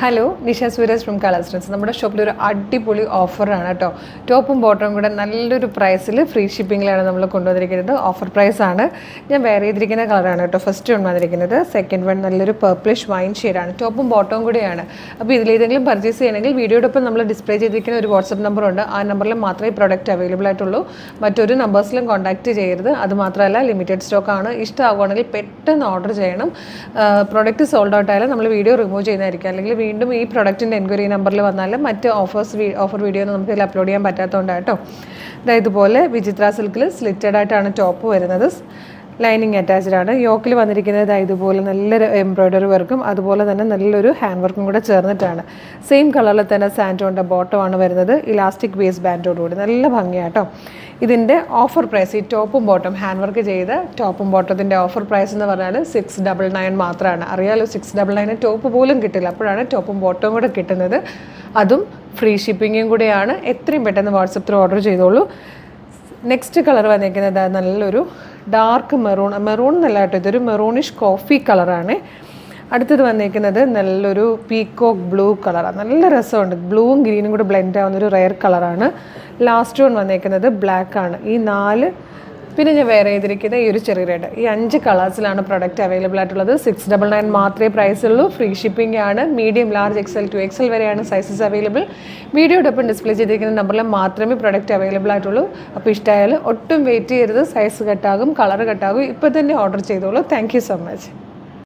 Hello, Nisha Sooraj from colours trends. നമ്മുടെ ഷോപ്പിൽ ഒരു അടിപൊളി ഓഫറാണ് കേട്ടോ. ടോപ്പും ബോട്ടവും കൂടെ നല്ലൊരു പ്രൈസിൽ ഫ്രീ ഷിപ്പിങ്ങിലാണ് നമ്മൾ കൊണ്ടുവന്നിരിക്കുന്നത്. ഓഫർ പ്രൈസ് ആണ്. ഞാൻ വെയർ ചെയ്തിരിക്കുന്ന കളറാണ് കേട്ടോ ഫസ്റ്റ് വൺ വന്നിരിക്കുന്നത്. സെക്കൻഡ് വൺ നല്ലൊരു പർപ്പിളിഷ് വൈൻ ഷെയ്ഡാണ്. ടോപ്പും ബോട്ടവും കൂടെയാണ്. അപ്പോൾ ഇതിലേതെങ്കിലും പർച്ചേസ് ചെയ്യണമെങ്കിൽ വീഡിയോടൊപ്പം നമ്മൾ ഡിസ്പ്ലേ ചെയ്തിരിക്കുന്ന ഒരു വാട്സപ്പ് നമ്പറുണ്ട്. ആ നമ്പറിൽ മാത്രമേ ഈ പ്രോഡക്റ്റ് അവൈലബിൾ ആയിട്ടുള്ളൂ. മറ്റൊരു നമ്പേഴ്സിലും കോൺടാക്റ്റ് ചെയ്യരുത്. അത് മാത്രമല്ല ലിമിറ്റഡ് സ്റ്റോക്കാണ്. ഇഷ്ടമാവുകയാണെങ്കിൽ പെട്ടെന്ന് ഓർഡർ ചെയ്യണം. പ്രോഡക്റ്റ് സോൾഡ് ഔട്ട് ആയാലും നമ്മൾ വീഡിയോ റിമൂവ് ചെയ്യുന്നതായിരിക്കും. അല്ലെങ്കിൽ വീണ്ടും ഈ പ്രൊഡക്റ്റിൻ്റെ എൻക്വയറി നമ്പറിൽ വന്നാലും മറ്റ് ഓഫർ വീഡിയോ നമുക്ക് ഇതിൽ അപ്ലോഡ് ചെയ്യാൻ പറ്റാത്തതുകൊണ്ടാണ് കേട്ടോ. ഇതുപോലെ വിചിത്ര സിൽക്കിൽ സ്ലിറ്റഡ് ആയിട്ടാണ് ടോപ്പ് വരുന്നത്. ലൈനിങ് അറ്റാച്ച്ഡ് ആണ്. യോക്കിൽ വന്നിരിക്കുന്നത് ഇതുപോലെ നല്ലൊരു എംബ്രോയ്ഡറി വർക്കും അതുപോലെ തന്നെ നല്ലൊരു ഹാൻഡ് വർക്കും കൂടെ ചേർന്നിട്ടാണ്. സെയിം കളറിൽ തന്നെ സാൻറ്റോണിൻ്റെ ബോട്ടമാണ് വരുന്നത്. ഇലാസ്റ്റിക് വേസ്റ്റ് ബാൻഡോടുകൂടി നല്ല ഭംഗിയാട്ടോ. ഇതിൻ്റെ ഓഫർ പ്രൈസ്, ഈ ടോപ്പും ബോട്ടം ഹാൻഡ് വർക്ക് ചെയ്ത ടോപ്പും ബോട്ടത്തിൻ്റെ ഓഫർ പ്രൈസ് എന്ന് പറഞ്ഞാൽ 699 മാത്രമാണ്. അറിയാലോ, 699 ടോപ്പ് പോലും കിട്ടില്ല. അപ്പോഴാണ് ടോപ്പും ബോട്ടവും കൂടെ കിട്ടുന്നത്. അതും ഫ്രീ ഷിപ്പിങ്ങും കൂടെയാണ്. എത്രയും പെട്ടെന്ന് വാട്സപ്പിൽ ഓർഡർ ചെയ്തോളൂ. നെക്സ്റ്റ് കളർ വന്നിരിക്കുന്നത് നല്ലൊരു ഡാർക്ക് മെറൂൺ എന്നല്ല കേട്ടോ, ഇതൊരു മെറൂണിഷ് കോഫി കളറാണ്. അടുത്തത് വന്നിരിക്കുന്നത് നല്ലൊരു പീക്കോക്ക് ബ്ലൂ കളറാണ്. നല്ല രസമുണ്ട്. ബ്ലൂവും ഗ്രീനും കൂടെ ബ്ലെൻഡ് ആവുന്നൊരു റെയർ കളറാണ്. ലാസ്റ്റ് വൺ വന്നിരിക്കുന്നത് ബ്ലാക്ക് ആണ്. ഈ 4 പിന്നെ ഞാൻ വെയർ ചെയ്തിരിക്കുന്ന ഈ ഒരു ചെറിയ റെഡ്, ഈ 5 കളേഴ്സിലാണ് പ്രൊഡക്റ്റ് അവൈലബിൾ ആയിട്ടുള്ളത്. 699 മാത്രമേ പ്രൈസ് ഉള്ളൂ. ഫ്രീ ഷിപ്പിംഗ് ആണ്. Medium, large, XL to XL വരെയാണ് സൈസസ് അവൈലബിൾ. വീഡിയോടൊപ്പം ഡിസ്പ്ലേ ചെയ്തിരിക്കുന്ന നമ്പറിൽ മാത്രമേ പ്രൊഡക്റ്റ് അവൈലബിൾ ആയിട്ടുള്ളൂ. അപ്പോൾ ഇഷ്ടമായാലും ഒട്ടും വെയിറ്റ് ചെയ്യരുത്. സൈസ് കട്ടാകും, കളർ കട്ടാകും. ഇപ്പോൾ തന്നെ ഓർഡർ ചെയ്തോളൂ. Thank you so much.